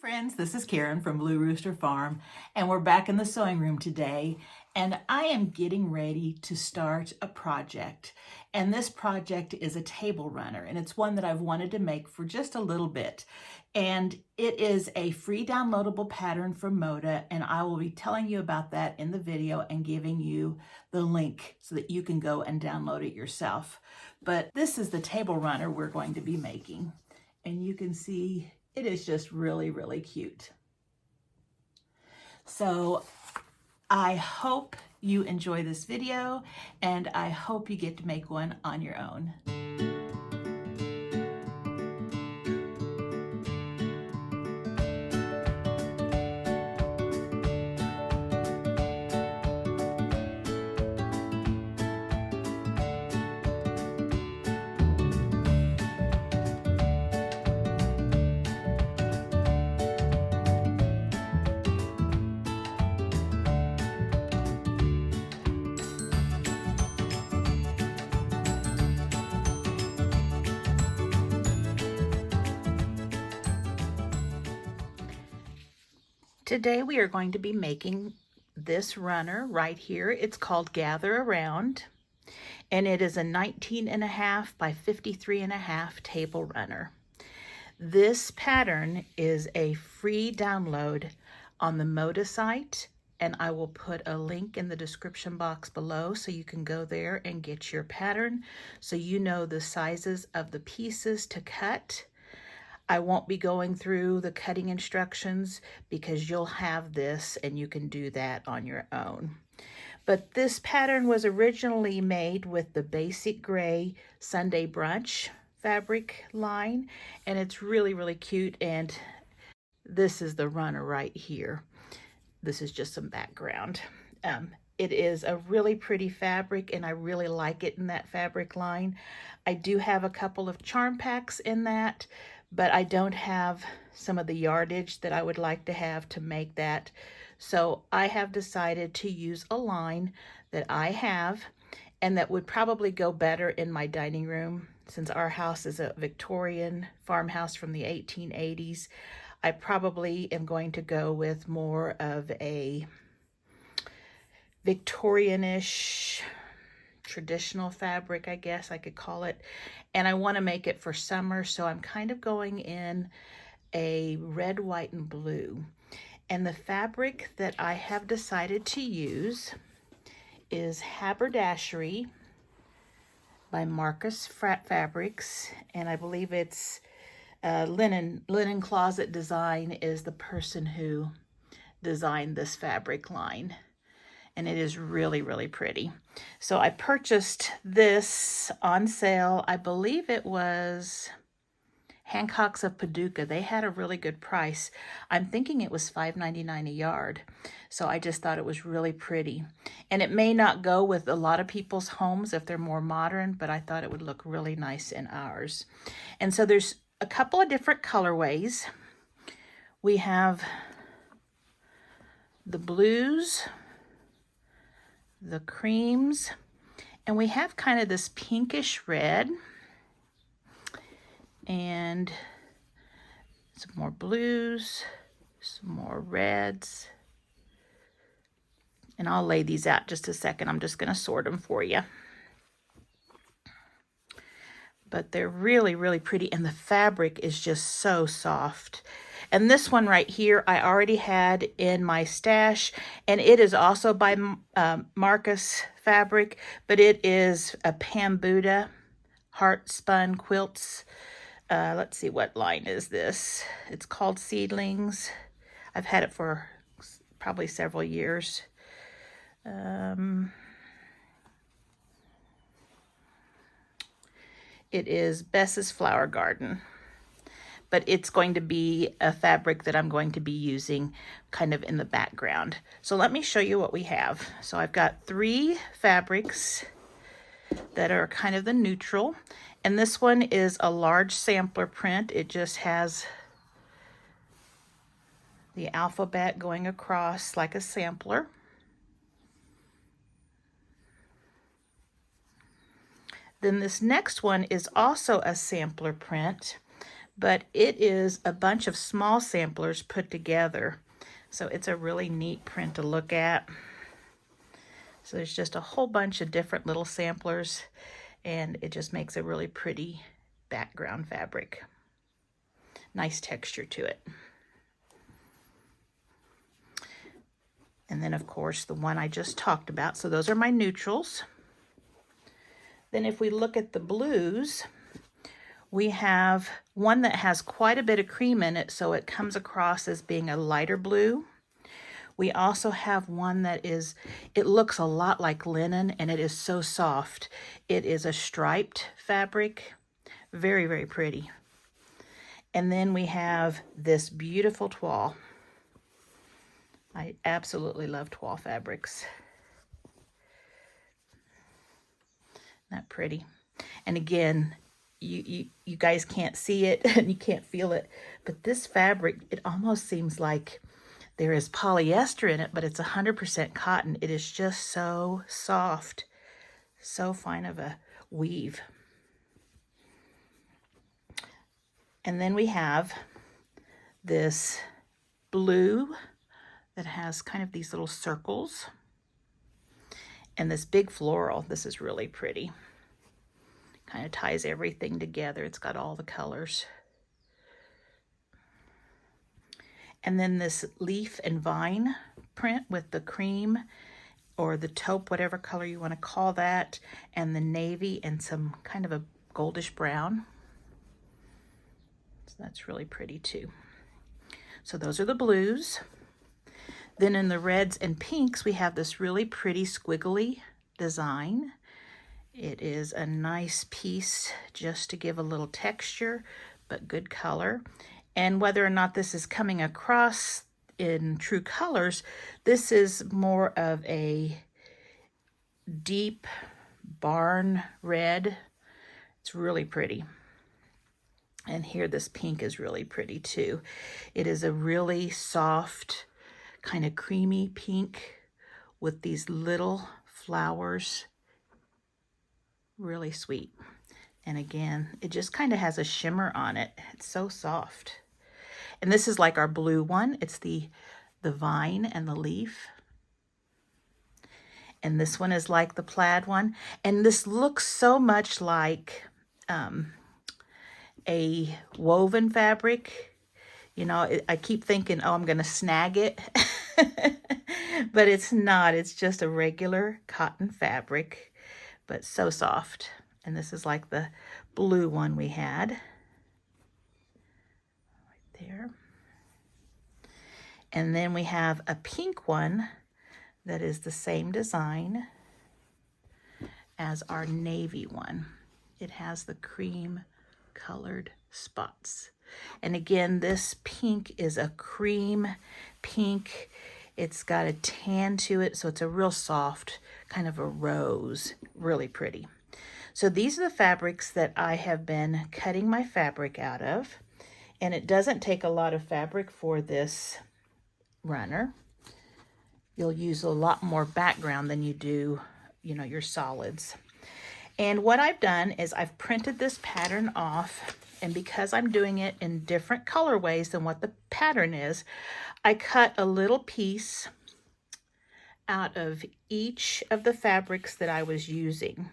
Friends, this is Karen from Blue Rooster Farm, and we're back in the sewing room today, and I am getting ready to start a project. And this project is a table runner, and it's one that I've wanted to make for just a little bit. And it is a free downloadable pattern from Moda, and I will be telling you about that in the video and giving you the link so that you can go and download it yourself. But this is the table runner we're going to be making, and you can see it is just really, really cute. So I hope you enjoy this video, and I hope you get to make one on your own. Today we are going to be making this runner right here. It's called Gather Around, and it is a 19.5 by 53.5 table runner. This pattern is a free download on the Moda site, and I will put a link in the description box below so you can go there and get your pattern so you know the sizes of the pieces to cut. I won't be going through the cutting instructions because you'll have this and you can do that on your own. But this pattern was originally made with the basic gray Sunday brunch fabric line, and it's really, really cute. And this is the runner right here. This is just some background. It is a really pretty fabric, and I really like it in that fabric line. I do have a couple of charm packs in that, but I don't have some of the yardage that I would like to have to make that. So I have decided to use a line that I have and that would probably go better in my dining room. Since our house is a Victorian farmhouse from the 1880s, I probably am going to go with more of a Victorianish traditional fabric, I guess I could call it, and I want to make it for summer, so I'm kind of going in a red, white, and blue. And the fabric that I have decided to use is Haberdashery by Marcus Fabrics, and I believe it's Linen Closet Design is the person who designed this fabric line. And it is really, really pretty. So I purchased this on sale. I believe it was Hancock's of Paducah. They had a really good price. I'm thinking it was $5.99 a yard. So I just thought it was really pretty. And it may not go with a lot of people's homes if they're more modern, but I thought it would look really nice in ours. And so there's a couple of different colorways. We have the blues, the creams, and we have kind of this pinkish red and some more blues, some more reds, and I'll lay these out just a second. I'm just going to sort them for you. But they're really, really pretty, and the fabric is just so soft. And this one right here, I already had in my stash, and it is also by Marcus Fabric, but it is a Pambuda Heart Spun Quilts. Let's see, what line is this? It's called Seedlings. I've had it for probably several years. It is Bess's Flower Garden. But it's going to be a fabric that I'm going to be using kind of in the background. So let me show you what we have. So I've got 3 fabrics that are kind of the neutral, and this one is a large sampler print. It just has the alphabet going across like a sampler. Then this next one is also a sampler print, but it is a bunch of small samplers put together. So it's a really neat print to look at. So there's just a whole bunch of different little samplers, and it just makes a really pretty background fabric. Nice texture to it. And then of course the one I just talked about. So those are my neutrals. Then if we look at the blues, we have one that has quite a bit of cream in it, so it comes across as being a lighter blue. We also have one that is, it looks a lot like linen, and it is so soft. It is a striped fabric. Very, very pretty. And then we have this beautiful toile. I absolutely love toile fabrics. Isn't that pretty? And again, you guys can't see it and you can't feel it, but this fabric, it almost seems like there is polyester in it, but it's 100% cotton. It is just so soft, so fine of a weave. And then we have this blue that has kind of these little circles, and this big floral. This is really pretty. Kind of ties everything together. It's got all the colors. And then this leaf and vine print with the cream or the taupe, whatever color you want to call that, and the navy and some kind of a goldish brown. So that's really pretty too. So those are the blues. Then in the reds and pinks, we have this really pretty squiggly design. It is a nice piece just to give a little texture, but good color. And whether or not this is coming across in true colors, this is more of a deep barn red. It's really pretty. And here this pink is really pretty too. It is a really soft, kind of creamy pink with these little flowers. Really sweet. And again, it just kind of has a shimmer on it. It's so soft. And this is like our blue one. It's the vine and the leaf. And this one is like the plaid one. And this looks so much like a woven fabric. You know, I keep thinking, oh, I'm going to snag it. But it's not. It's just a regular cotton fabric, but so soft. And this is like the blue one we had. Right there. And then we have a pink one that is the same design as our navy one. It has the cream colored spots. And again, this pink is a cream pink. It's got a tan to it, so it's a real soft, kind of a rose. Really pretty. So these are the fabrics that I have been cutting my fabric out of. And it doesn't take a lot of fabric for this runner. You'll use a lot more background than you do, you know, your solids. And what I've done is I've printed this pattern off, and because I'm doing it in different colorways than what the pattern is, I cut a little piece out of each of the fabrics that I was using,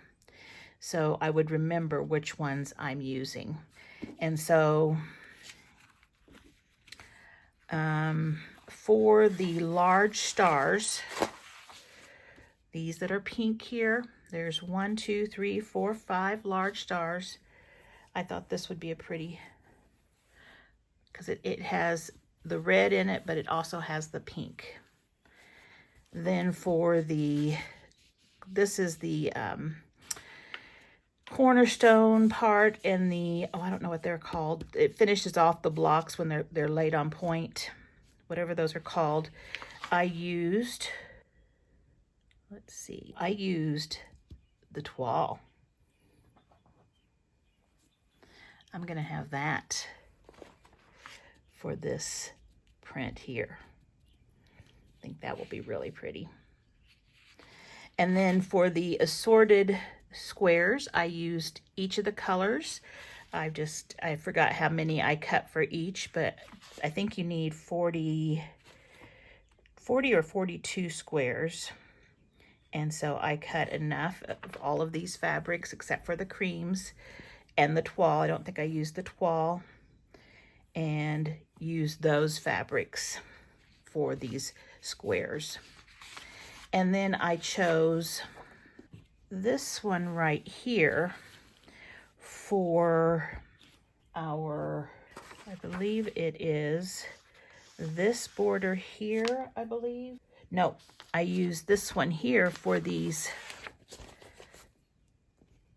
so I would remember which ones I'm using. And so for the large stars, these that are pink here, there's 1, 2, 3, 4, 5 large stars. I thought this would be a pretty, because it has the red in it, but it also has the pink. Then for the, this is the cornerstone part, and the, oh, I don't know what they're called. It finishes off the blocks when they're laid on point, whatever those are called. I used, let's see, I used the toile. I'm going to have that for this print here. I think that will be really pretty. And then for the assorted squares, I used each of the colors I forgot how many I cut for each, but I think you need 40 or 42 squares. And so I cut enough of all of these fabrics except for the creams and the toile. I don't think I used the toile, and used those fabrics for these squares. And then I chose this one right here for our, I believe it is this border here, I believe. No, I used this one here for these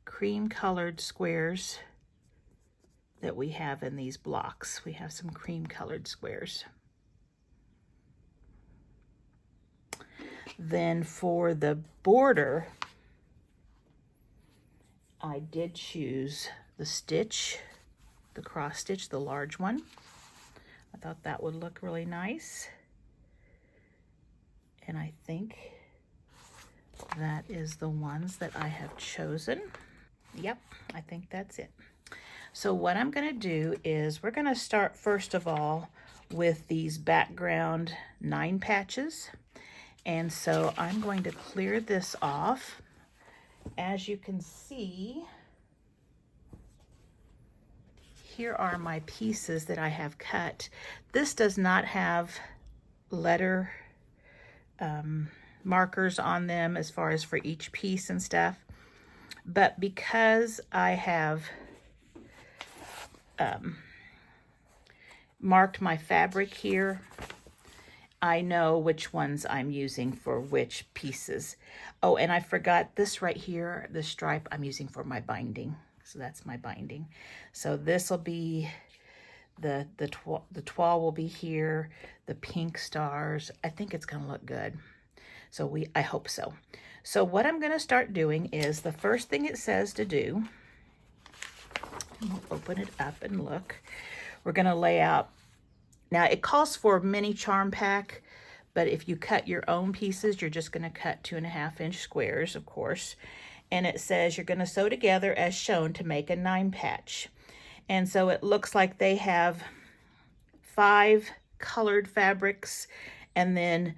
cream colored squares that we have in these blocks. We have some cream colored squares. Then for the border, I did choose the stitch, the cross stitch, the large one. I thought that would look really nice. And I think that is the ones that I have chosen. Yep, I think that's it. So what I'm gonna do is we're gonna start first of all with these background 9 patches. And so I'm going to clear this off. As you can see, here are my pieces that I have cut. This does not have letter markers on them as far as for each piece and stuff. But because I have marked my fabric here, I know which ones I'm using for which pieces. Oh, and I forgot this right here, the stripe I'm using for my binding. So that's my binding. So this will be the toile will be here, the pink stars. I think it's gonna look good. So I hope so. So what I'm gonna start doing is the first thing it says to do, and we'll open it up and look. We're gonna lay out. Now it calls for mini charm pack, but if you cut your own pieces, you're just gonna cut 2.5-inch squares, of course. And it says you're gonna sew together as shown to make a 9 patch. And so it looks like they have 5 colored fabrics and then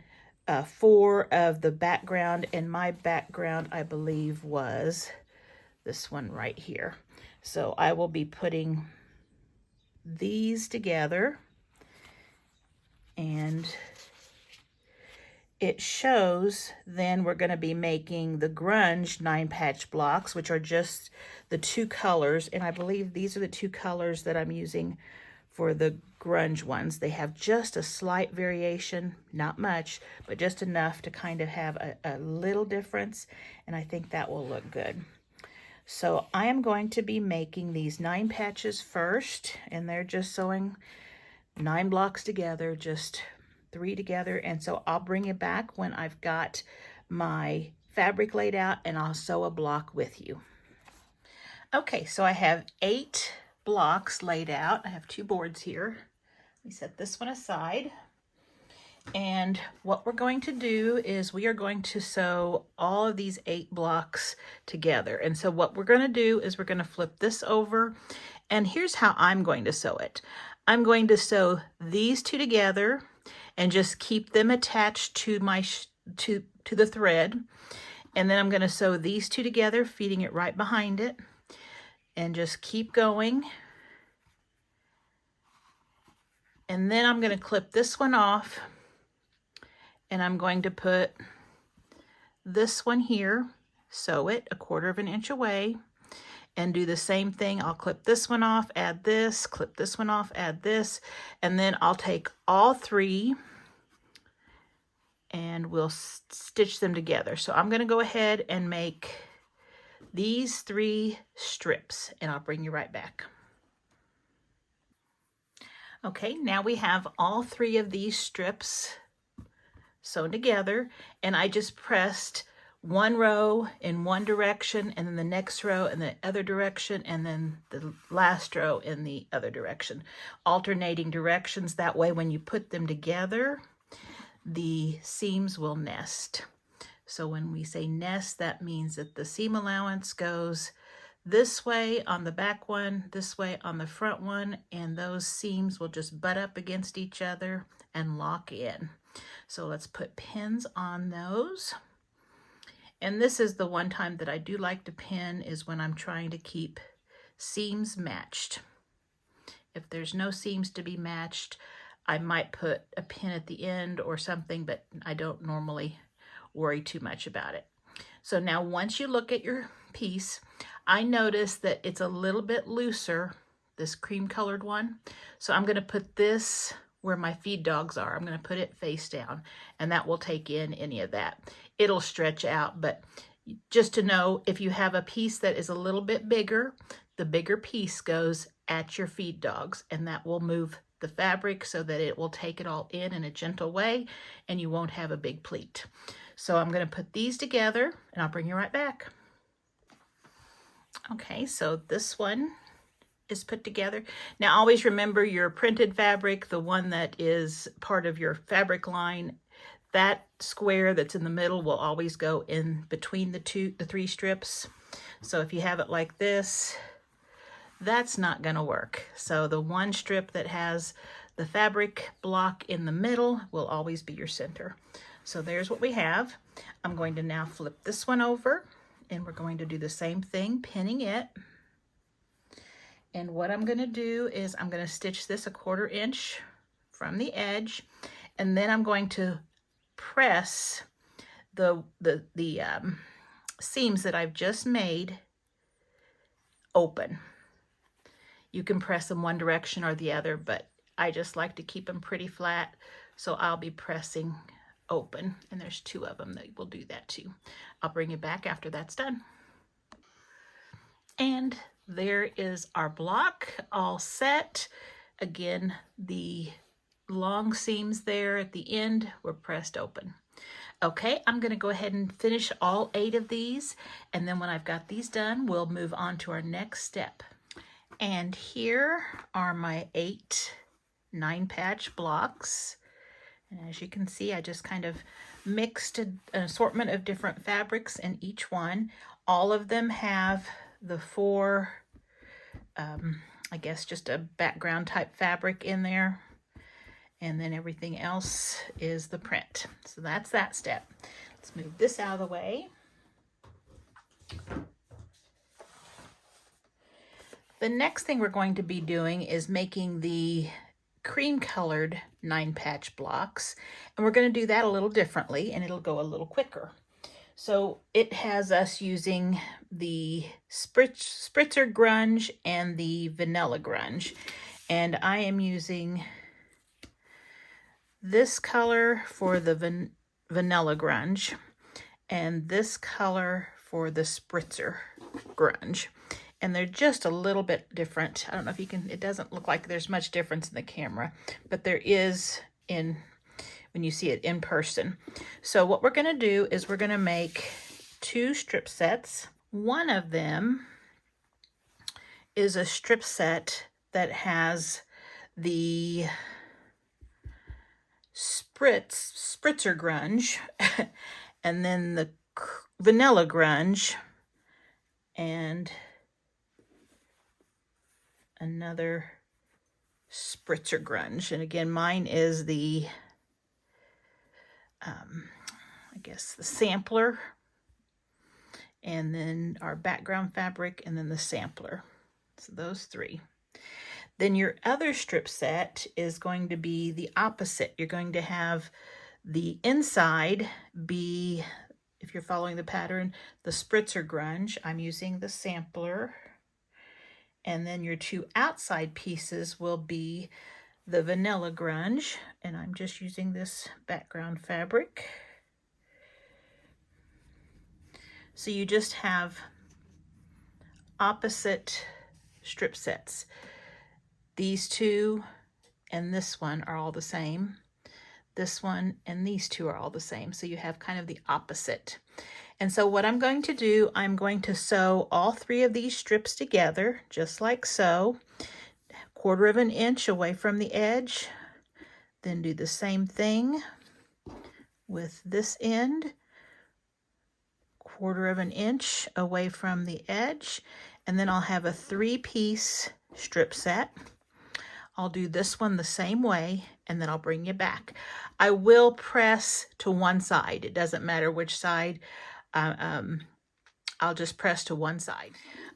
4 of the background. And my background, I believe, was this one right here. So I will be putting these together, and it shows then we're going to be making the grunge 9 patch blocks, which are just the 2 colors. And I believe these are the 2 colors that I'm using for the grunge ones. They have just a slight variation, not much, but just enough to kind of have a little difference. And I think that will look good. So I am going to be making these 9 patches first, and they're just sewing 9 blocks together, just 3 together. And so I'll bring you back when I've got my fabric laid out, and I'll sew a block with you. Okay, so I have 8 blocks laid out. I have 2 boards here. Let me set this one aside. And what we're going to do is we are going to sew all of these 8 blocks together. And so what we're going to do is we're going to flip this over, and here's how I'm going to sew it. I'm going to sew these 2 together and just keep them attached to my to the thread. And then I'm going to sew these 2 together, feeding it right behind it, and just keep going. And then I'm going to clip this one off, and I'm going to put this one here, sew it 1/4 inch away, and do the same thing. I'll clip this one off, add this, clip this one off, add this, and then I'll take all 3 and we'll stitch them together. So I'm going to go ahead and make these 3 strips, and I'll bring you right back. Okay, now we have all 3 of these strips sewn together, and I just pressed one row in one direction, and then the next row in the other direction, and then the last row in the other direction, alternating directions. That way when you put them together, the seams will nest. So when we say nest, that means that the seam allowance goes this way on the back one, this way on the front one, and those seams will just butt up against each other and lock in. So let's put pins on those. And this is the one time that I do like to pin, is when I'm trying to keep seams matched. If there's no seams to be matched, I might put a pin at the end or something, but I don't normally worry too much about it. So now once you look at your piece, I notice that it's a little bit looser, this cream colored one. So I'm going to put this where my feed dogs are. I'm going to put it face down, and that will take in any of that. It'll stretch out, but just to know, if you have a piece that is a little bit bigger, the bigger piece goes at your feed dogs, and that will move the fabric so that it will take it all in a gentle way, and you won't have a big pleat. So I'm going to put these together, and I'll bring you right back. Okay, so this one is put together. Now always remember your printed fabric, the one that is part of your fabric line, that square that's in the middle will always go in between the three strips. So if you have it like this, that's not going to work. So the one strip that has the fabric block in the middle will always be your center. So there's what we have. I'm going to now flip this one over, and we're going to do the same thing, pinning it. And what I'm going to do is I'm going to stitch this 1/4 inch from the edge, and then I'm going to press the seams that I've just made open. You can press them one direction or the other, but I just like to keep them pretty flat, so I'll be pressing open, and there's 2 of them that will do that too. I'll bring you back after that's done. And there is our block all set. Again, the long seams there at the end were pressed open. Okay, I'm going to go ahead and finish all 8 of these, and then when I've got these done, we'll move on to our next step. And here are my 8 9-patch blocks. And as you can see, I just kind of mixed an assortment of different fabrics in each one. All of them have the 4, I guess just a background type fabric in there. And then everything else is the print. So that's that step. Let's move this out of the way. The next thing we're going to be doing is making the cream colored 9-patch blocks, and we're going to do that a little differently, and it'll go a little quicker. So it has us using the Spritzer grunge and the vanilla grunge, and I am using this color for the vanilla grunge and this color for the Spritzer grunge. And they're just a little bit different. I don't know if you can, it doesn't look like there's much difference in the camera, but there is when you see it in person. So what we're going to do is we're going to make 2 strip sets. One of them is a strip set that has the Spritzer grunge and then the vanilla grunge and another Spritzer grunge. And again, mine is the I guess the sampler, and then our background fabric, and then the sampler. So those 3. Then your other strip set is going to be the opposite. You're going to have the inside be, if you're following the pattern, the Spritzer grunge. I'm using the sampler. And then your 2 outside pieces will be the vanilla grunge, and I'm just using this background fabric. So you just have opposite strip sets. These 2 and this one are all the same. This one and these 2 are all the same. So you have kind of the opposite. And so what I'm going to do, I'm going to sew all 3 of these strips together, just like so. 1/4 inch away from the edge. Then do the same thing with this end. 1/4 of an inch away from the edge, and then I'll have a 3-piece strip set. I'll do this one the same way, and then I'll bring you back. I will press to one side. It doesn't matter which side. I'll just press to one side.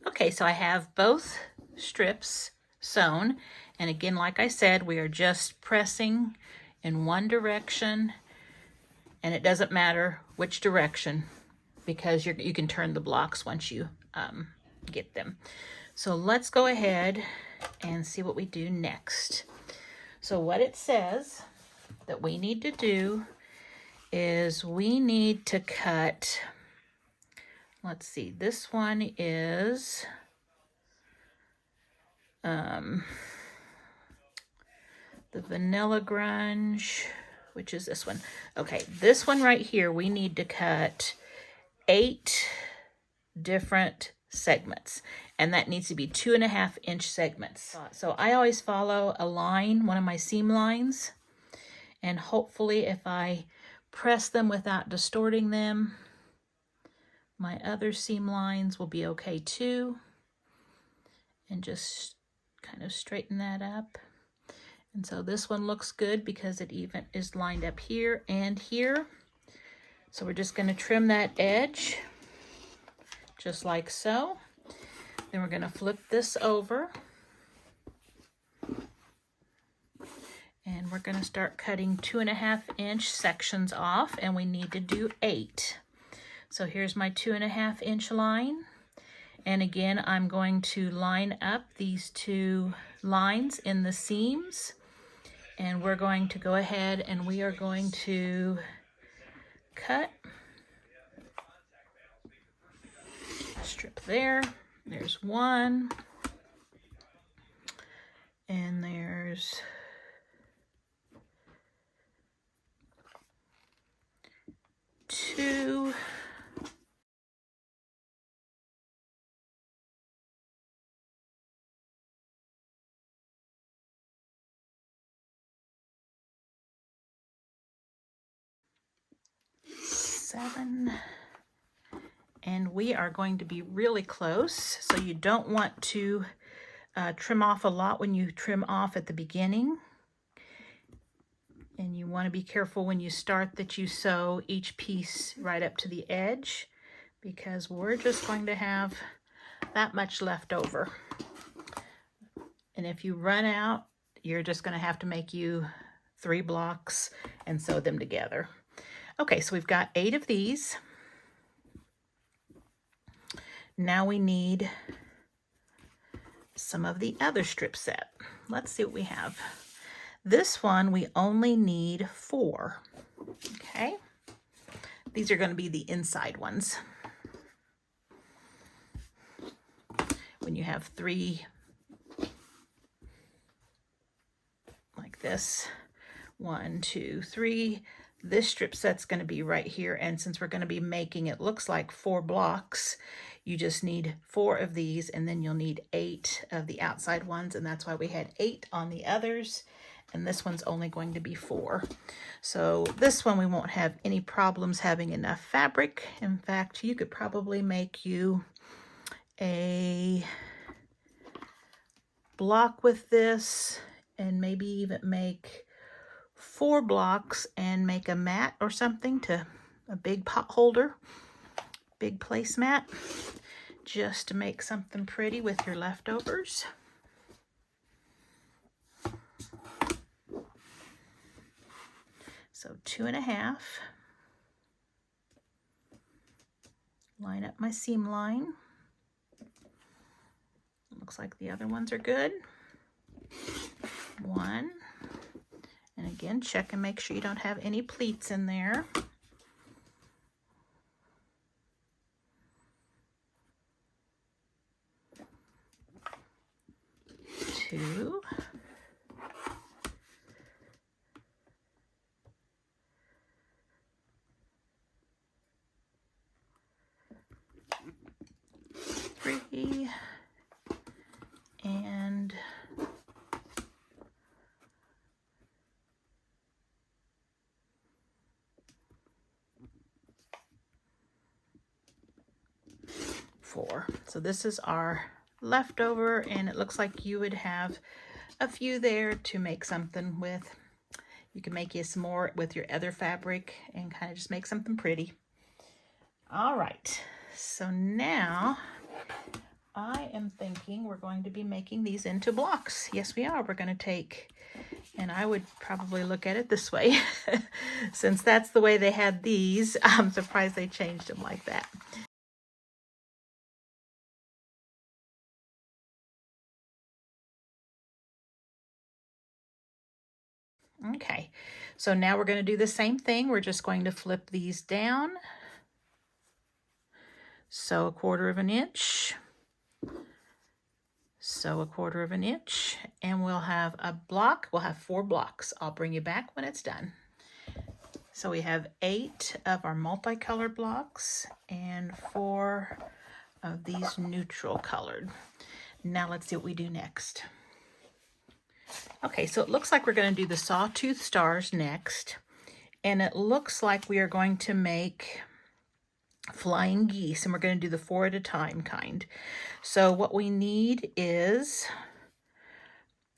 Okay, so I have both strips sewn, and again, like I said, we are just pressing in one direction, and it doesn't matter which direction because you can turn the blocks once you get them. So let's go ahead and see what we do next. So what it says that we need to do is we need to cut, let's see, this one is the vanilla grunge, which is this one. Okay, this one right here, we need to cut 8 different segments, and that needs to be 2.5-inch segments. So I always follow a line, one of my seam lines, and hopefully if I press them without distorting them, my other seam lines will be okay too. And just kind of straighten that up. And so this one looks good because it even is lined up here and here. So we're just going to trim that edge just like so. Then we're going to flip this over. And we're going to start cutting 2.5-inch sections off, and we need to do 8. So here's my 2.5-inch line. And again, I'm going to line up these 2 lines in the seams, and we're going to go ahead and we are going to cut. Strip there. There's 1. And there's 2. And we are going to be really close, so you don't want to trim off a lot when you trim off at the beginning, and you want to be careful when you start that you sew each piece right up to the edge, because we're just going to have that much left over, and if you run out, you're just going to have to make you 3 blocks and sew them together. Okay, so we've got 8 of these. Now we need some of the other strip set. Let's see what we have. This one we only need 4. Okay, these are going to be the inside ones. When you have 3 like this, 1, 2, 3. This strip set's going to be right here, and since we're going to be making it looks like 4 blocks, you just need 4 of these, and then you'll need 8 of the outside ones, and that's why we had 8 on the others, and this one's only going to be 4. So this one we won't have any problems having enough fabric. In fact, you could probably make you a block with this, and maybe even make 4 blocks and make a mat or something, to a big pot holder, big placemat, just to make something pretty with your leftovers. So 2.5. Line up my seam line. Looks like the other ones are good. 1. And again, check and make sure you don't have any pleats in there. 2. 3. And 4. 4. So this is our leftover, and it looks like you would have a few there to make something with. You can make you some more with your other fabric and kind of just make something pretty. All right, so now I am thinking we're going to be making these into blocks. Yes, we are. We're going to take, and I would probably look at it this way. Since that's the way they had these, I'm surprised they changed them like that. Okay, so now we're going to do the same thing. We're just going to flip these down. Sew 1/4 of an inch. Sew 1/4 of an inch, and we'll have a block. We'll have 4 blocks. I'll bring you back when it's done. So we have 8 of our multicolored blocks and 4 of these neutral colored. Now let's see what we do next. Okay, so it looks like we're going to do the sawtooth stars next, and it looks like we are going to make flying geese, and we're going to do the 4 at a time kind. So what we need is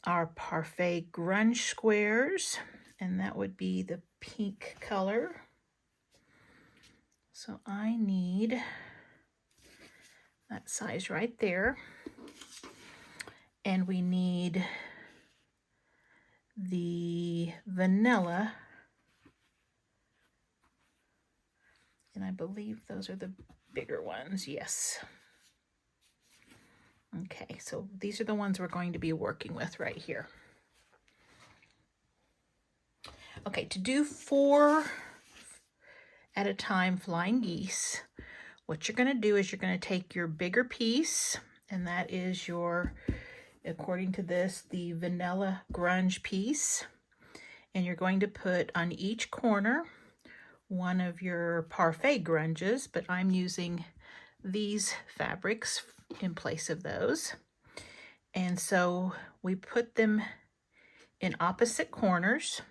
our parfait grunge squares, and that would be the pink color. So I need that size right there, and we need the vanilla, and I believe those are the bigger ones. Yes. Okay, so these are the ones we're going to be working with right here. Okay, to do 4 at a time flying geese, what you're going to do is you're going to take your bigger piece, and that is your, according to this, the vanilla grunge piece, and you're going to put on each corner one of your parfait grunges, but I'm using these fabrics in place of those. And so we put them in opposite corners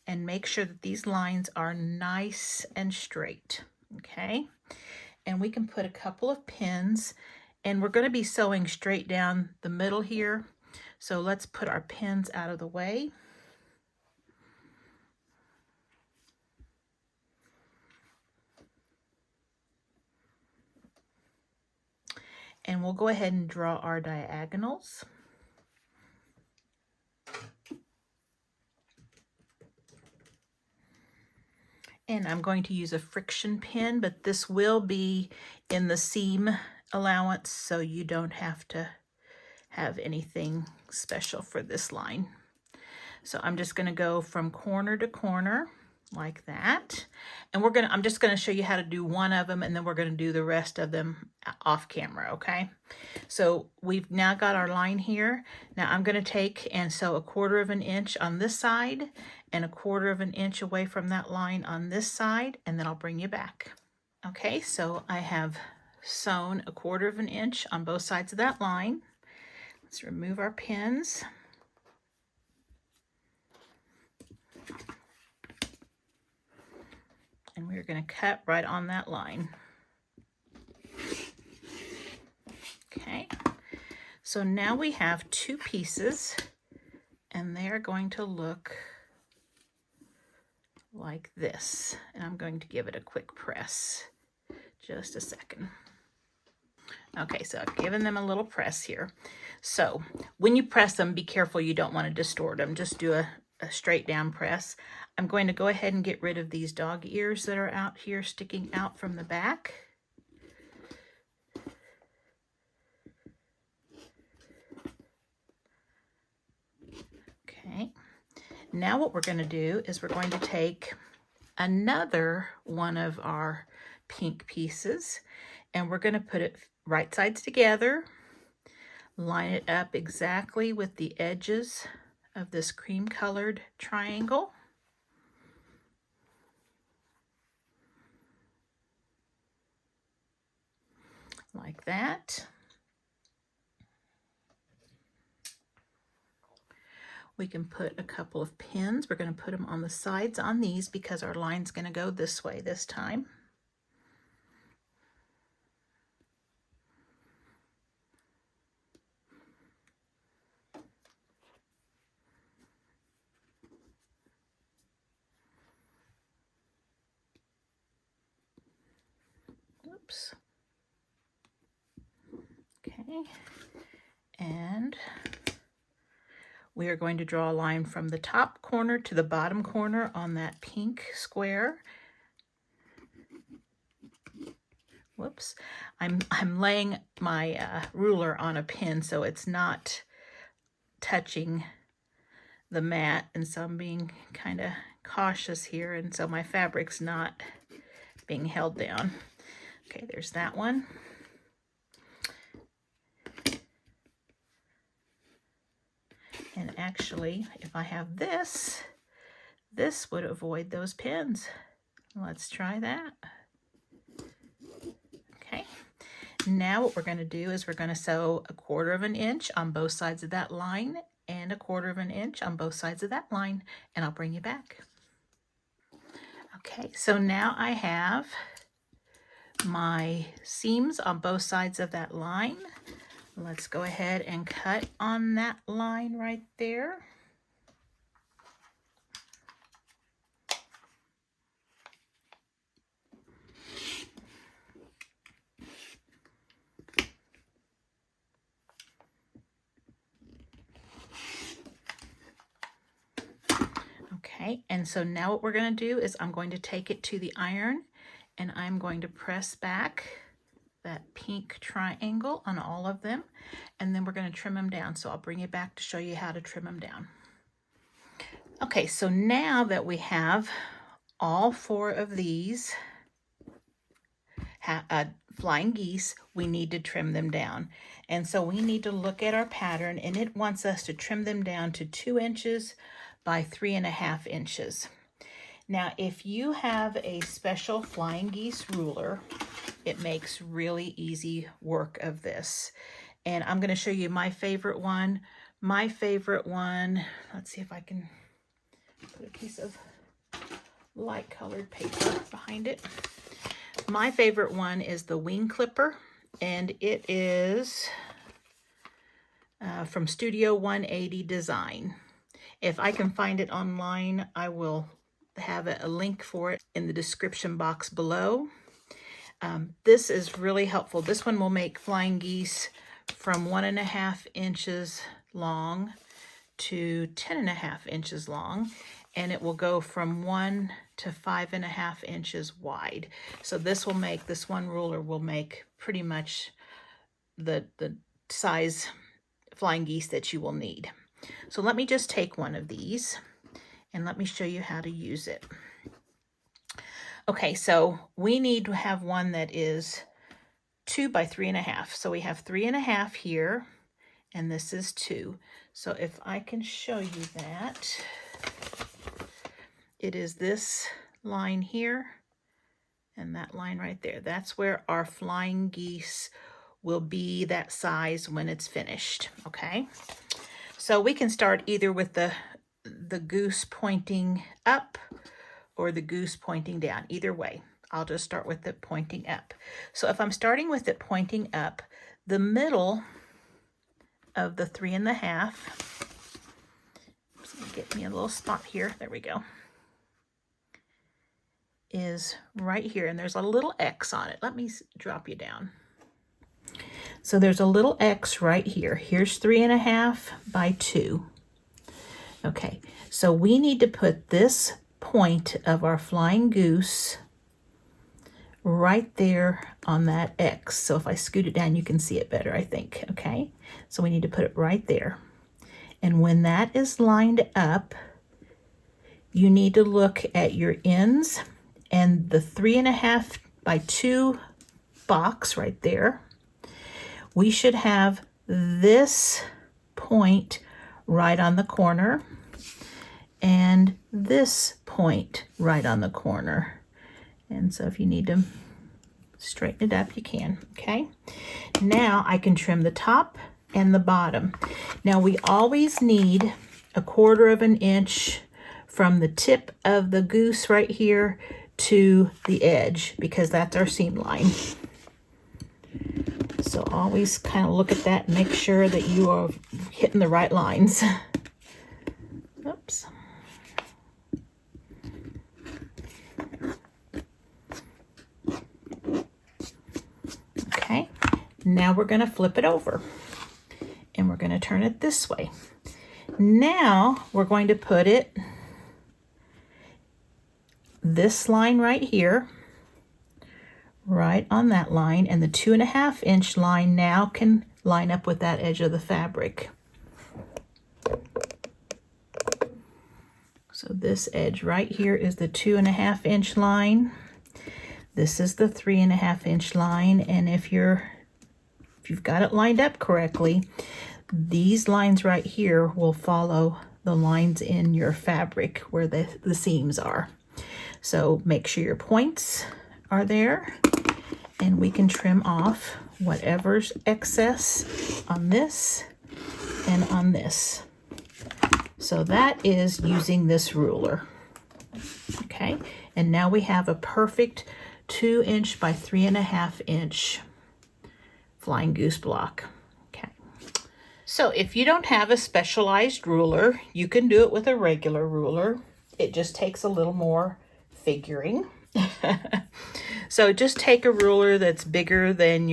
and make sure that these lines are nice and straight, okay? And we can put a couple of pins, and we're going to be sewing straight down the middle here. So let's put our pins out of the way. And we'll go ahead and draw our diagonals. And I'm going to use a friction pin, but this will be in the seam allowance, so you don't have to have anything special for this line. So I'm just going to go from corner to corner like that. And I'm just going to show you how to do one of them, and then we're going to do the rest of them off camera, okay? So we've now got our line here. Now I'm going to take and sew 1/4 of an inch on this side and 1/4 of an inch away from that line on this side, and then I'll bring you back. Okay, so I have sewn 1/4 of an inch on both sides of that line. Let's remove our pins. And we're going to cut right on that line. Okay, so now we have 2 pieces, and they're going to look like this. And I'm going to give it a quick press. Just a second. Okay, so I've given them a little press here. So when you press them, be careful you don't want to distort them. Just do a straight down press. I'm going to go ahead and get rid of these dog ears that are out here sticking out from the back. Okay, now what we're going to do is we're going to take another one of our pink pieces, and we're going to put it right sides together, line it up exactly with the edges of this cream colored triangle. Like that. We can put a couple of pins. We're going to put them on the sides on these because our line's going to go this way this time. Oops. Okay. And we are going to draw a line from the top corner to the bottom corner on that pink square. Whoops. I'm laying my ruler on a pin so it's not touching the mat, and so I'm being kind of cautious here, and so my fabric's not being held down. Okay, there's that one. And actually, if I have this would avoid those pins. Let's try that. Okay. Now what we're going to do is we're going to sew 1/4 of an inch on both sides of that line and 1/4 of an inch on both sides of that line, and I'll bring you back. Okay, so now I have my seams on both sides of that line. Let's go ahead and cut on that line right there. Okay, and so now what we're going to do is I'm going to take it to the iron, and I'm going to press back that pink triangle on all of them, and then we're going to trim them down. So I'll bring you back to show you how to trim them down. Okay, so now that we have all 4 of these flying geese, we need to trim them down. And so we need to look at our pattern, and it wants us to trim them down to 2 inches by 3.5 inches. Now, if you have a special flying geese ruler, it makes really easy work of this. And I'm going to show you my favorite one. My favorite one, let's see if I can put a piece of light colored paper behind it. My favorite one is the wing clipper, and it is from Studio 180 Design. If I can find it online, I will have a link for it in the description box below. This is really helpful. This one will make flying geese from 1.5 inches long to 10.5 inches long, and it will go from 1 to 5.5 inches wide. So this one ruler will make pretty much the size flying geese that you will need. So let me just take one of these and let me show you how to use it. Okay, so we need to have one that is 2 by 3.5. So we have 3.5 here, and this is 2. So if I can show you that, it is this line here and that line right there. That's where our flying geese will be that size when it's finished, okay? So we can start either with the goose pointing up or the goose pointing down. Either way, I'll just start with it pointing up. So if I'm starting with it pointing up, the middle of the 3.5, get me a little spot here, there we go, is right here, and there's a little X on it. Let me drop you down. So there's a little X right here. Here's 3.5 by 2. Okay, so we need to put this point of our flying goose right there on that X. So if I scoot it down, you can see it better, I think. Okay, so we need to put it right there. And when that is lined up, you need to look at your ends and the 3.5 by 2 box right there. We should have this point right on the corner and this point right on the corner. And so if you need to straighten it up, you can, okay? Now I can trim the top and the bottom. Now we always need 1/4 of an inch from the tip of the goose right here to the edge, because that's our seam line. So always kind of look at that and make sure that you are hitting the right lines. Oops. Now we're going to flip it over and we're going to turn it this way. Now we're going to put it this line right here, right on that line, and the 2.5 inch line now can line up with that edge of the fabric. So this edge right here is the 2.5 inch line. This is the 3.5 inch line, and if you've got it lined up correctly, these lines right here will follow the lines in your fabric where the seams are. So make sure your points are there, and we can trim off whatever's excess on this and on this. So that is using this ruler. Okay, and now we have a perfect 2 inch by 3.5 inch flying goose block. Okay, so if you don't have a specialized ruler, you can do it with a regular ruler. It just takes a little more figuring. So just take a ruler that's bigger than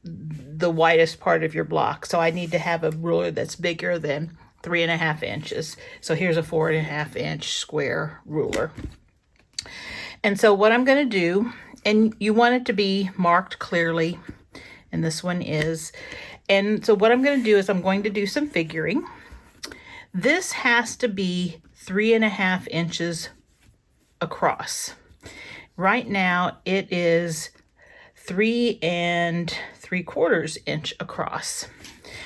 the widest part of your block. So I need to have a ruler that's bigger than 3.5 inches. So here's a 4.5 inch square ruler. And so what I'm going to do, and you want it to be marked clearly, and this one is. And so what I'm going to do is I'm going to do some figuring. This has to be 3.5 inches across. Right now it is 3 3/4 inch across.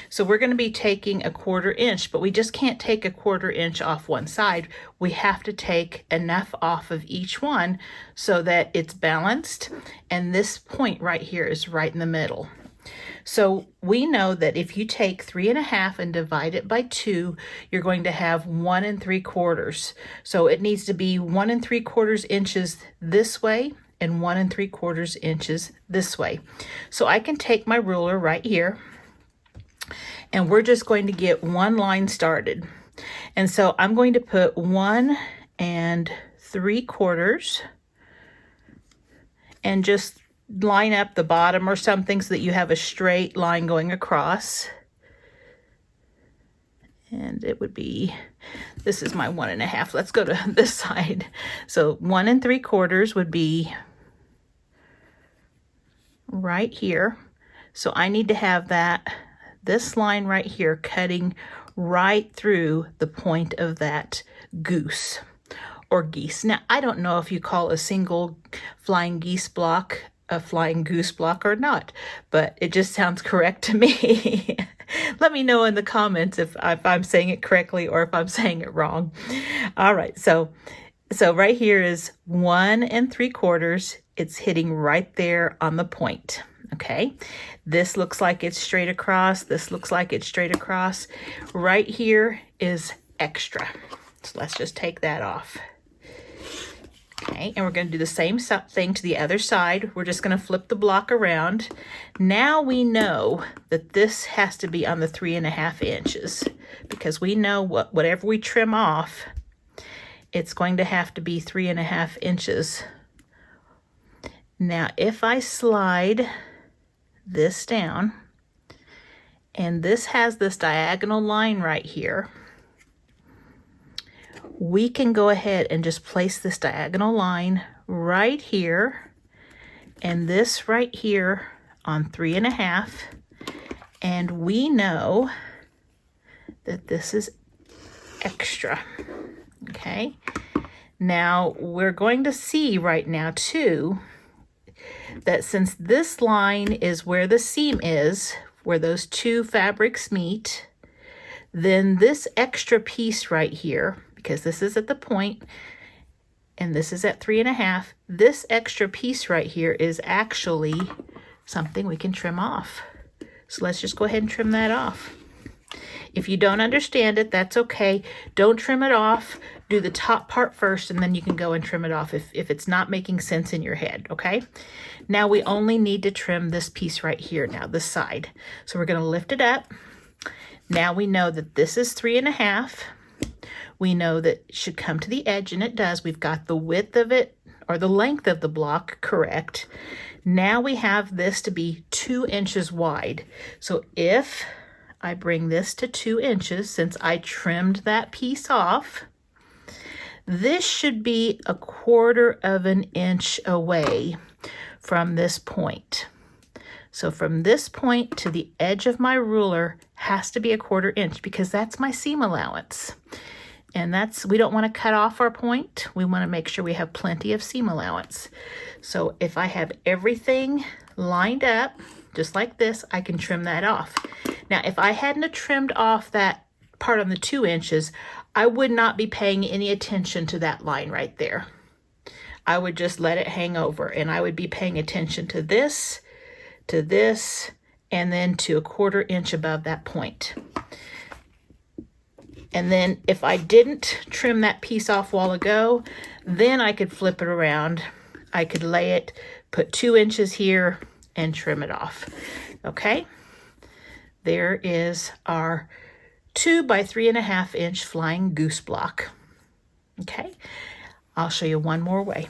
So we're going to be taking 1/4 inch, but we just can't take 1/4 inch off one side. We have to take enough off of each one so that it's balanced, and this point right here is right in the middle. So we know that if you take 3.5 and divide it by 2, you're going to have 1 3/4. So it needs to be 1 3/4 inches this way and 1 3/4 inches this way. So I can take my ruler right here, and we're just going to get one line started. And so I'm going to put 1 3/4 and just line up the bottom or something so that you have a straight line going across. And it would be, this is my 1.5. Let's go to this side. So 1 3/4 would be right here. So I need to have this line right here cutting right through the point of that goose or geese. Now, I don't know if you call a single flying geese block a flying goose block or not, but it just sounds correct to me. Let me know in the comments if I'm saying it correctly or if I'm saying it wrong. All right, so right here is 1 3/4. It's hitting right there on the point. Okay, this looks like it's straight across. This looks like it's straight across. Right here is extra. So let's just take that off. Okay, and we're going to do the same thing to the other side. We're just going to flip the block around. Now we know that this has to be on the 3.5 inches because we know whatever we trim off, it's going to have to be 3.5 inches. Now, if I slide this down, and this has this diagonal line right here, we can go ahead and just place this diagonal line right here and this right here on 3.5, and we know that this is extra. Okay, now we're going to see right now too that since this line is where the seam is, where those two fabrics meet, then this extra piece right here, because this is at the point and this is at 3.5, this extra piece right here is actually something we can trim off. So let's just go ahead and trim that off. If you don't understand it, that's okay. Don't trim it off. Do the top part first, and then you can go and trim it off if it's not making sense in your head, okay? Now we only need to trim this piece right here now, this side. So we're going to lift it up. Now we know that this is 3.5. We know that it should come to the edge, and it does. We've got the width of it or the length of the block correct. Now we have this to be 2 inches wide. So if I bring this to 2 inches, since I trimmed that piece off, this should be 1/4 of an inch away from this point. So from this point to the edge of my ruler has to be 1/4 inch, because that's my seam allowance. And we don't want to cut off our point. We want to make sure we have plenty of seam allowance. So if I have everything lined up, just like this, I can trim that off. Now, if I hadn't trimmed off that part on the 2 inches, I would not be paying any attention to that line right there. I would just let it hang over, and I would be paying attention to this, and then to 1/4 inch above that point. And then if I didn't trim that piece off a while ago, then I could flip it around. I could lay it, put 2 inches here, and trim it off. Okay, there is our 2 by 3.5 inch flying goose block. Okay, I'll show you one more way.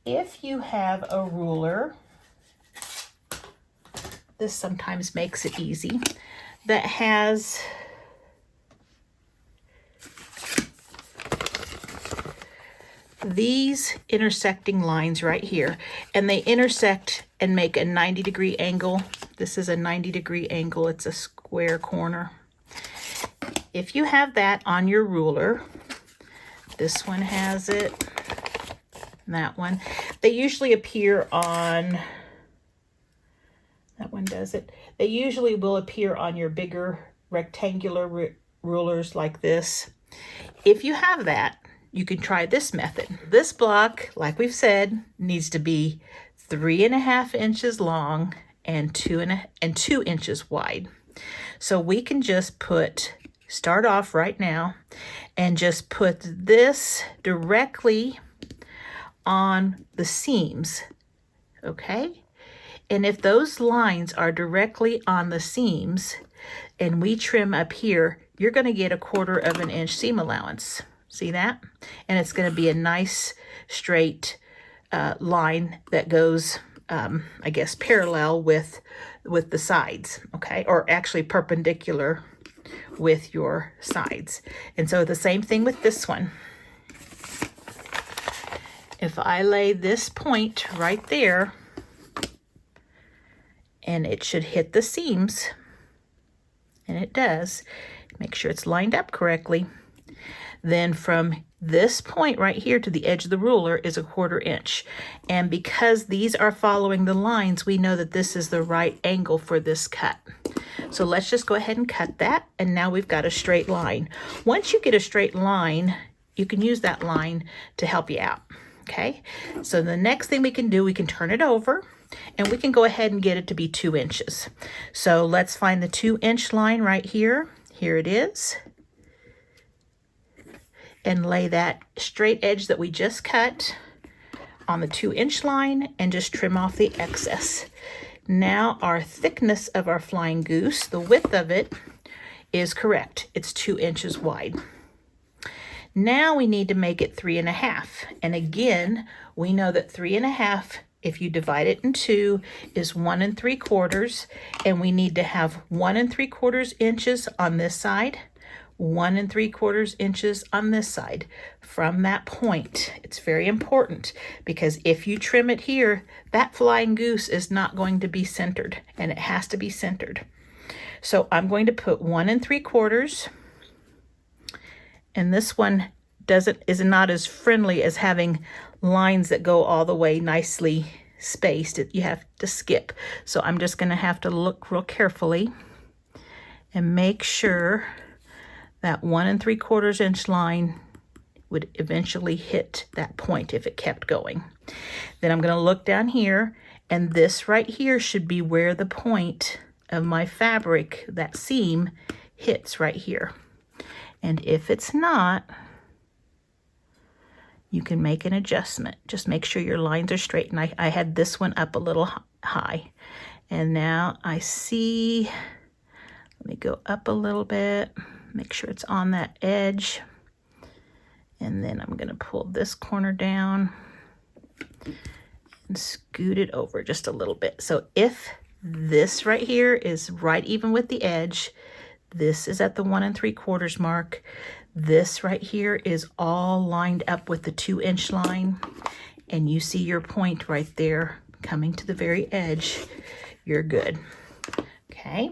If you have a ruler, this sometimes makes it easy, that has these intersecting lines right here, and they intersect and make a 90-degree angle. This is a 90-degree angle. It's a square corner. If you have that on your ruler, this one has it, that one. They usually appear on, that one does it. They usually will appear on your bigger rectangular rulers like this. If you have that, you can try this method. This block, like we've said, needs to be 3.5 inches long and 2 inches wide. So we can just start off right now and just put this directly on the seams, okay? And if those lines are directly on the seams and we trim up here, you're gonna get 1/4 of an inch seam allowance. See that? And it's going to be a nice straight line that goes, I guess, parallel with the sides, okay? Or actually perpendicular with your sides. And so the same thing with this one. If I lay this point right there, and it should hit the seams, and it does, make sure it's lined up correctly. Then from this point right here to the edge of the ruler is 1/4 inch. And because these are following the lines, we know that this is the right angle for this cut. So let's just go ahead and cut that. And now we've got a straight line. Once you get a straight line, you can use that line to help you out. Okay, so the next thing we can do, we can turn it over and we can go ahead and get it to be 2 inches. So let's find the 2 inch line right here. Here it is. And lay that straight edge that we just cut on the 2 inch line and just trim off the excess. Now our thickness of our flying goose, the width of it, is correct. It's 2 inches wide. Now we need to make it 3.5. And again, we know that 3.5, if you divide it in 2, is 1 3/4. And we need to have 1 3/4 inches on this side, 1 3/4 inches on this side. From that point, it's very important, because if you trim it here, that flying goose is not going to be centered, and it has to be centered. So I'm going to put 1 3/4, and this one is not as friendly as having lines that go all the way nicely spaced. You have to skip. So I'm just going to have to look real carefully and make sure that 1 3/4 inch line would eventually hit that point if it kept going. Then I'm going to look down here, and this right here should be where the point of my fabric, that seam, hits right here. And if it's not, you can make an adjustment. Just make sure your lines are straight. And I had this one up a little high. And now I see, let me go up a little bit. Make sure it's on that edge. And then I'm going to pull this corner down. and scoot it over just a little bit. So if this right here is right even with the edge, this is at the 1 3/4 mark, this right here is all lined up with the 2-inch line, and you see your point right there coming to the very edge, you're good. Okay,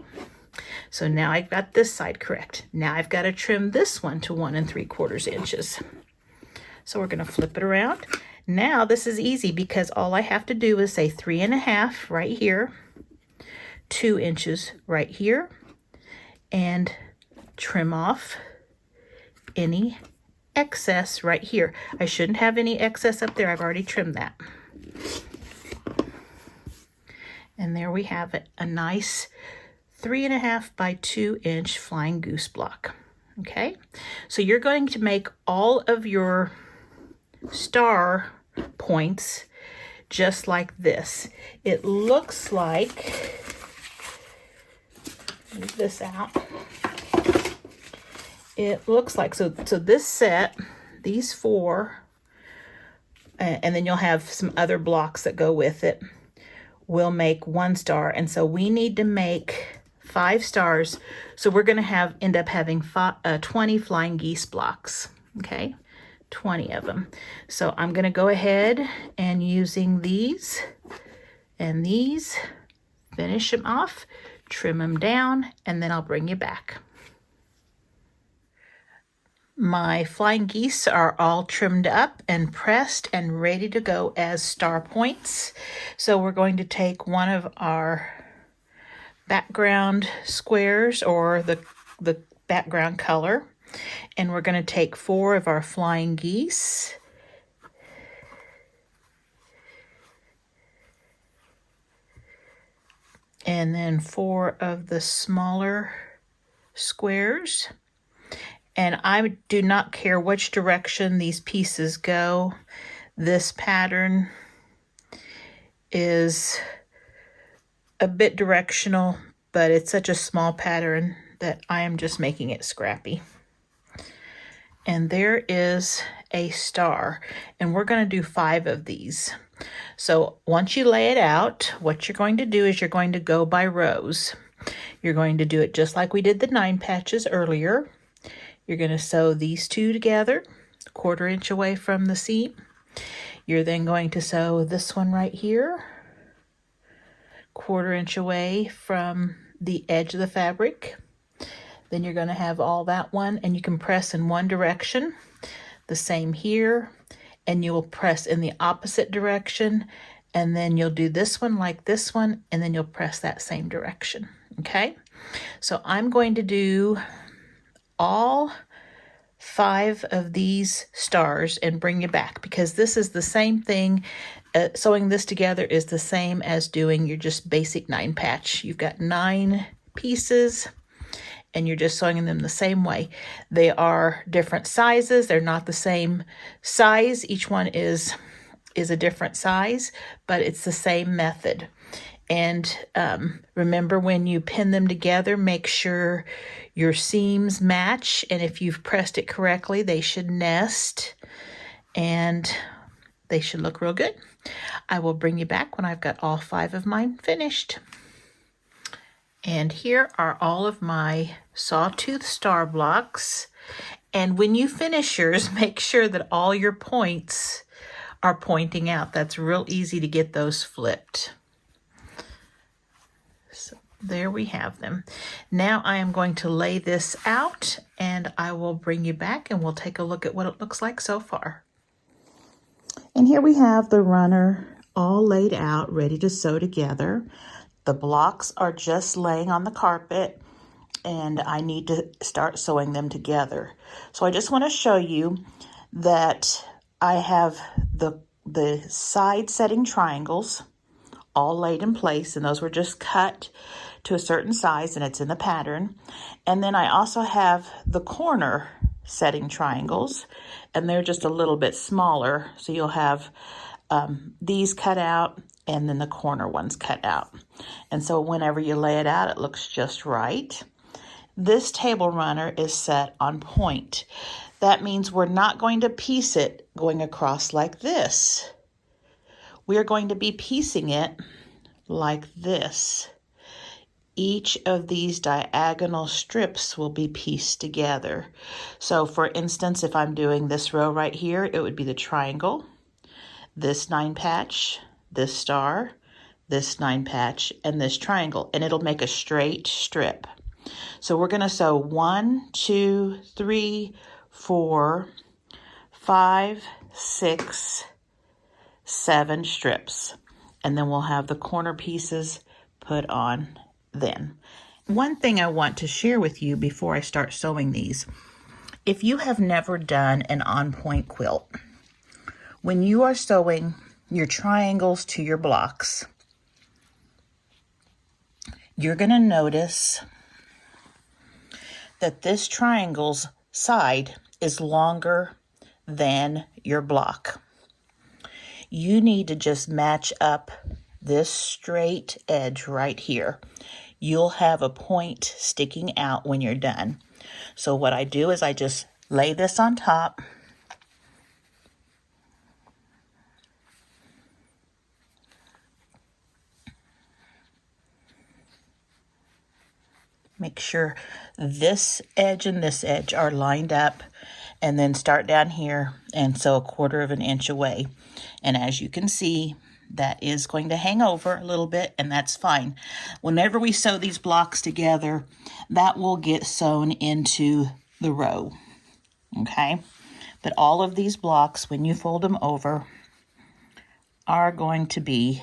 so now I've got this side correct. Now I've got to trim this one to 1 3/4 inches. So we're going to flip it around. Now this is easy because all I have to do is say 3 1/2 right here, 2 inches right here, and trim off any excess right here. I shouldn't have any excess up there. I've already trimmed that. And there we have it, a nice 3 1/2 by 2-inch flying goose block. Okay, so you're going to make all of your star points just like this. It looks like, move this out. It looks like, so this set, these 4, and then you'll have some other blocks that go with it, will make 1 star. And so we need to make 5 stars. So we're going to end up having 20 flying geese blocks. Okay, 20 of them. So I'm going to go ahead and using these and these, finish them off, trim them down, and then I'll bring you back. My flying geese are all trimmed up and pressed and ready to go as star points. So we're going to take one of our background squares, or the background color, and we're going to take 4 of our flying geese. And then 4 of the smaller squares. And I do not care which direction these pieces go. This pattern is a bit directional, but it's such a small pattern that I am just making it scrappy. And there is a star, and we're going to do 5 of these. So once you lay it out, what you're going to do is you're going to go by rows. You're going to do it just like we did the 9 patches earlier. You're going to sew these 2 together, 1/4 inch away from the seam. You're then going to sew this one right here, 1/4 inch away from the edge of the fabric. Then you're going to have all that one, and you can press in one direction. The same here, and you will press in the opposite direction, and then you'll do this one like this one, and then you'll press that same direction. Okay, so I'm going to do all 5 of these stars and bring you back, because this is the same thing. Sewing this together is the same as doing your just basic 9 patch. You've got 9 pieces and you're just sewing them the same way. They are different sizes. They're not the same size. Each one is a different size, but it's the same method. And remember, when you pin them together, make sure your seams match. And if you've pressed it correctly, they should nest and they should look real good. I will bring you back when I've got all 5 of mine finished. And here are all of my sawtooth star blocks. And when you finish yours, make sure that all your points are pointing out. That's real easy to get those flipped. So there we have them. Now I am going to lay this out, and I will bring you back and we'll take a look at what it looks like so far. And here we have the runner all laid out, ready to sew together. The blocks are just laying on the carpet, and I need to start sewing them together. So I just want to show you that I have the side setting triangles all laid in place, and those were just cut to a certain size, and it's in the pattern. And then I also have the corner setting triangles, and they're just a little bit smaller, so you'll have these cut out and then the corner ones cut out. And so whenever you lay it out, it looks just right. This table runner is set on point. That means we're not going to piece it going across like this. we are going to be piecing it like this. Each of these diagonal strips will be pieced together. So for instance, if I'm doing this row right here, it would be the triangle, this 9 patch, this star, this 9 patch, and this triangle, and it'll make a straight strip. So we're going to sew 1, 2, 3, 4, 5, 6, 7 strips, and then we'll have the corner pieces put on then. One thing I want to share with you before I start sewing these, if you have never done an on-point quilt, when you are sewing your triangles to your blocks, you're going to notice that this triangle's side is longer than your block. You need to just match up this straight edge right here. You'll have a point sticking out when you're done. So what I do is I just lay this on top. Make sure this edge and this edge are lined up, and then start down here and sew 1/4 of an inch away. And as you can see, that is going to hang over a little bit, and that's fine. Whenever we sew these blocks together, that will get sewn into the row, okay? But all of these blocks, when you fold them over, are going to be,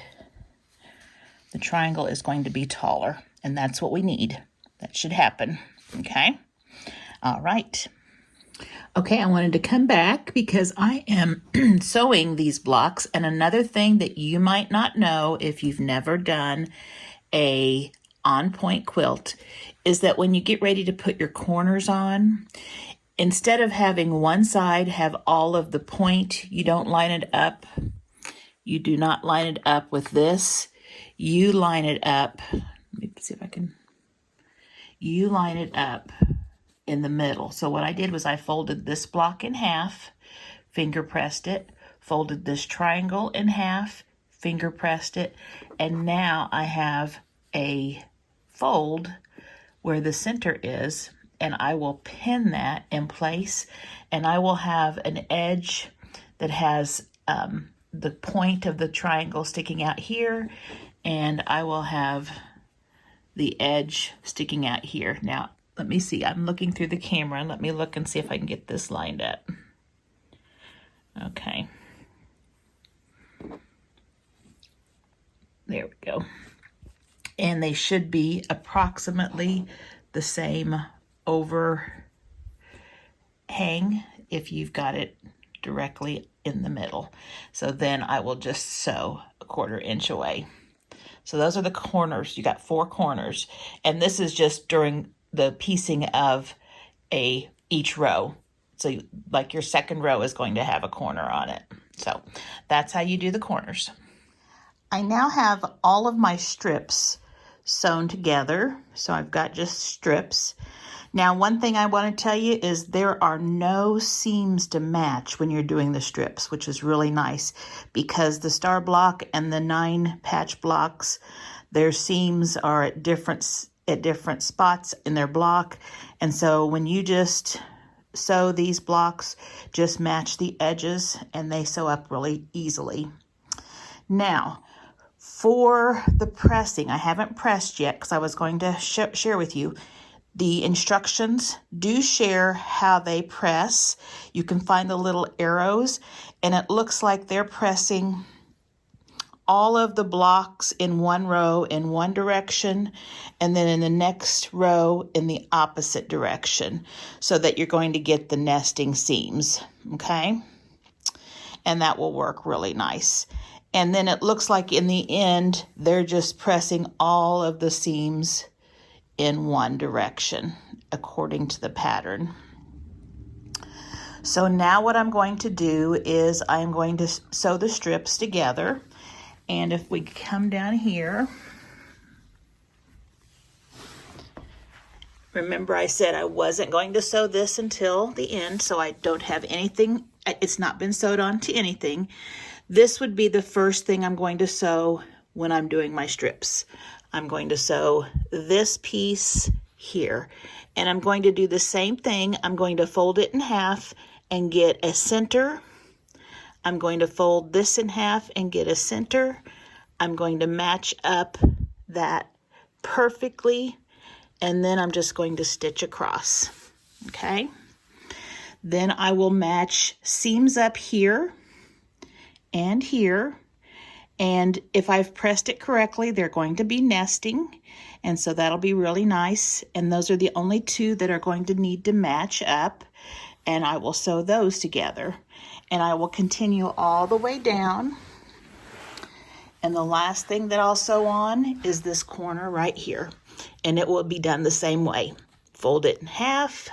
the triangle is going to be taller, and that's what we need. That should happen, okay? All right. Okay, I wanted to come back because I am sewing these blocks. And another thing that you might not know if you've never done a on-point quilt is that when you get ready to put your corners on, instead of having one side have all of the point, you don't line it up. You do not line it up with this. You line it up. Let me see if I can. You line it up in the middle. So what I did was I folded this block in half, finger pressed it, folded this triangle in half, finger pressed it, and now I have a fold where the center is, and I will pin that in place, and I will have an edge that has the point of the triangle sticking out here, and I will have the edge sticking out here. Now, let me see. I'm looking through the camera, and let me look and see if I can get this lined up. Okay. There we go. And they should be approximately the same overhang if you've got it directly in the middle. So then I will just sew 1/4 inch away. So those are the corners. You got 4 corners. And this is just during the piecing of each row. So like your second row is going to have a corner on it. So that's how you do the corners. I now have all of my strips sewn together. So I've got just strips. Now, one thing I want to tell you is there are no seams to match when you're doing the strips, which is really nice because the star block and the 9 patch blocks, their seams are at different spots in their block. And so when you just sew these blocks, just match the edges and they sew up really easily. Now, for the pressing, I haven't pressed yet because I was going to share with you. The instructions do share how they press. You can find the little arrows, and it looks like they're pressing all of the blocks in one row in one direction, and then in the next row in the opposite direction, so that you're going to get the nesting seams, okay? And that will work really nice. And then it looks like in the end, they're just pressing all of the seams in one direction according to the pattern. So now what I'm going to do is I'm going to sew the strips together. And if we come down here, remember I said I wasn't going to sew this until the end, so I don't have anything, it's not been sewed on to anything. This would be the first thing I'm going to sew when I'm doing my strips. I'm going to sew this piece here, and I'm going to do the same thing. I'm going to fold it in half and get a center. I'm going to fold this in half and get a center. I'm going to match up that perfectly, and then I'm just going to stitch across, okay? Then I will match seams up here and here, and if I've pressed it correctly, they're going to be nesting, and so that'll be really nice, and those are the only two that are going to need to match up, and I will sew those together, and I will continue all the way down. And the last thing that I'll sew on is this corner right here, and it will be done the same way. Fold it in half,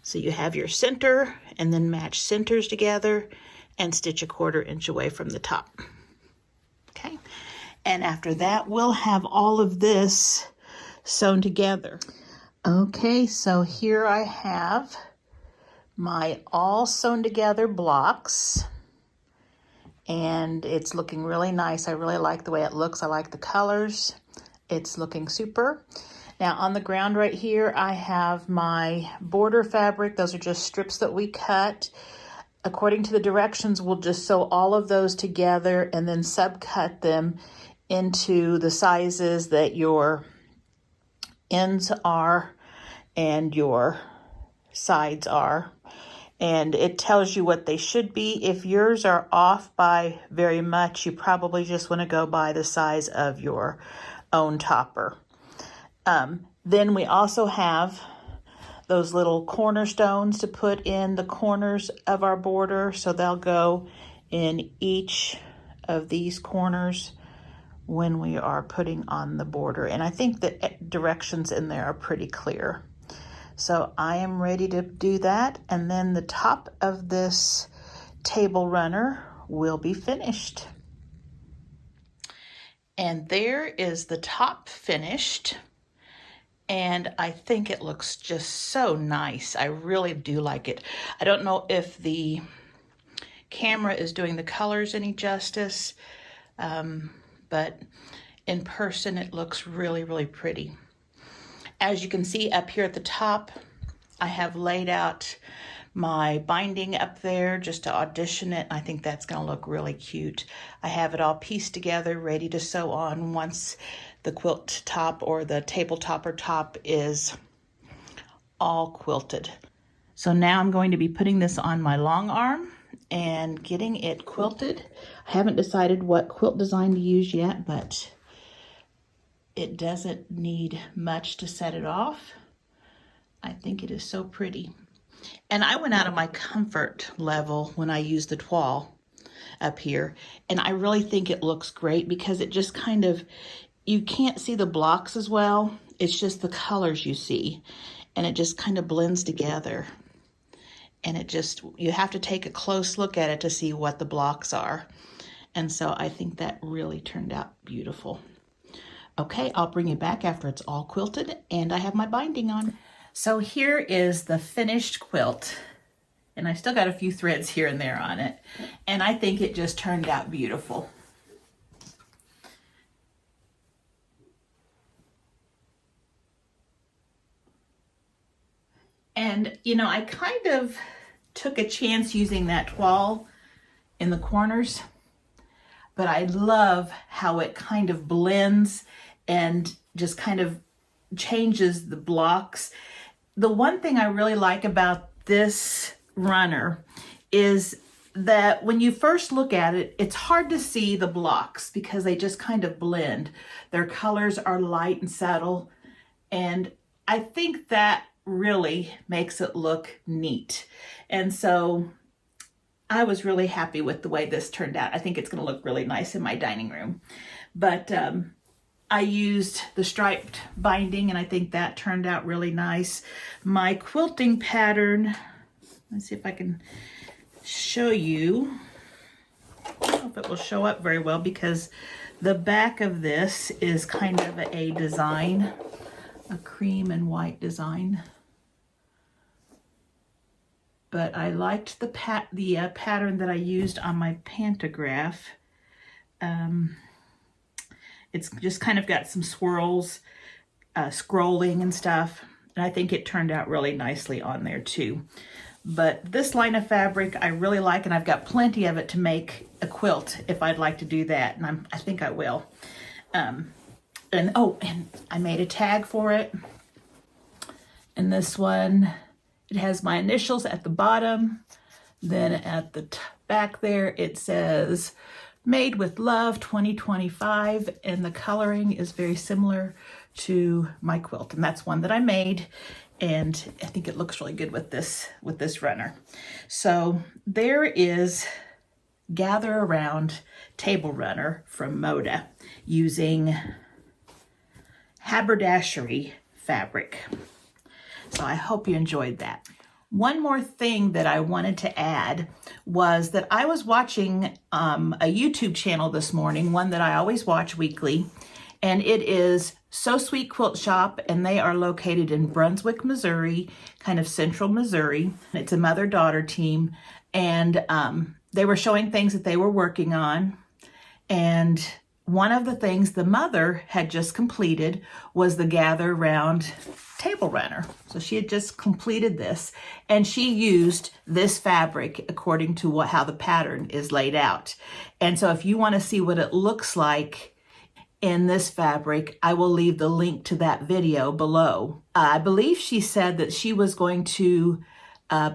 so you have your center, and then match centers together and stitch a 1/4 inch away from the top. Okay, and after that, we'll have all of this sewn together. Okay, so here I have my all sewn together blocks, and it's looking really nice. I really like the way it looks. I like the colors. It's looking super. Now on the ground right here, I have my border fabric. Those are just strips that we cut. According to the directions, we'll just sew all of those together and then subcut them into the sizes that your ends are and your sides are. And it tells you what they should be. If yours are off by very much, you probably just want to go by the size of your own topper. Then we also have those little cornerstones to put in the corners of our border. So they'll go in each of these corners when we are putting on the border. And I think the directions in there are pretty clear. So I am ready to do that, and then the top of this table runner will be finished. And there is the top finished, and I think it looks just so nice. I really do like it. I don't know if the camera is doing the colors any justice, but in person it looks really, really pretty. As you can see up here at the top, I have laid out my binding up there just to audition it. I think that's going to look really cute. I have it all pieced together, ready to sew on once the quilt top or the table topper top is all quilted. So now I'm going to be putting this on my long arm and getting it quilted. I haven't decided what quilt design to use yet, but it doesn't need much to set it off. I think it is so pretty. And I went out of my comfort level when I used the toile up here. And I really think it looks great because it just kind of, you can't see the blocks as well. It's just the colors you see. And it just kind of blends together. And it just, you have to take a close look at it to see what the blocks are. And so I think that really turned out beautiful. Okay, I'll bring you back after it's all quilted and I have my binding on. So here is the finished quilt, and I still got a few threads here and there on it, and I think it just turned out beautiful. And you know, I kind of took a chance using that toile in the corners, but I love how it kind of blends and just kind of changes the blocks. The one thing I really like about this runner is that when you first look at it, it's hard to see the blocks because they just kind of blend. Their colors are light and subtle, and I think that really makes it look neat. And so I was really happy with the way this turned out. I think it's going to look really nice in my dining room. But I used the striped binding, and I think that turned out really nice. My quilting pattern, let's see if I can show you. I don't know if it will show up very well because the back of this is kind of a design, a cream and white design. but I liked the pattern that I used on my pantograph. It's just kind of got some swirls, scrolling and stuff, and I think it turned out really nicely on there too. But this line of fabric I really like, and I've got plenty of it to make a quilt if I'd like to do that, and I think I will. And I made a tag for it. And this one, it has my initials at the bottom. Then at the back there, it says, Made with Love 2025. And the coloring is very similar to my quilt. And that's one that I made. And I think it looks really good with this runner. So there is Gather Around Table Runner from Moda using Haberdashery fabric. So I hope you enjoyed that. One more thing that I wanted to add was that I was watching a YouTube channel this morning, one that I always watch weekly, and it is So Sweet Quilt Shop, and they are located in Brunswick, Missouri, kind of central Missouri. It's a mother-daughter team, and they were showing things that they were working on, and one of the things the mother had just completed was the Gather Round Table Runner. So she had just completed this, and she used this fabric according to how the pattern is laid out. And so if you want to see what it looks like in this fabric, I will leave the link to that video below. I believe she said that she was going to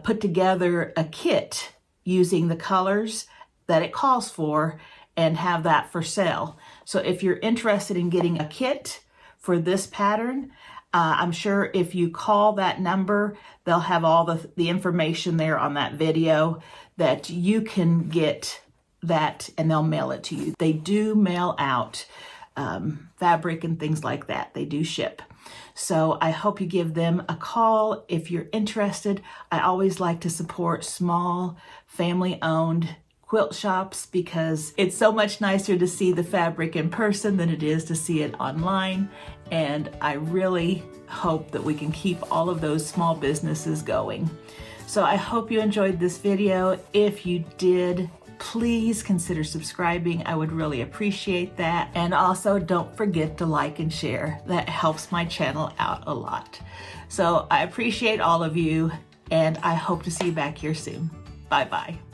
put together a kit using the colors that it calls for and have that for sale. So if you're interested in getting a kit for this pattern, I'm sure if you call that number, they'll have all the information there on that video that you can get that, and they'll mail it to you. They do mail out fabric and things like that. They do ship. So I hope you give them a call if you're interested. I always like to support small, family-owned quilt shops because it's so much nicer to see the fabric in person than it is to see it online. And I really hope that we can keep all of those small businesses going. So I hope you enjoyed this video. If you did, please consider subscribing. I would really appreciate that. And also don't forget to like and share. That helps my channel out a lot. So I appreciate all of you, and I hope to see you back here soon. Bye-bye.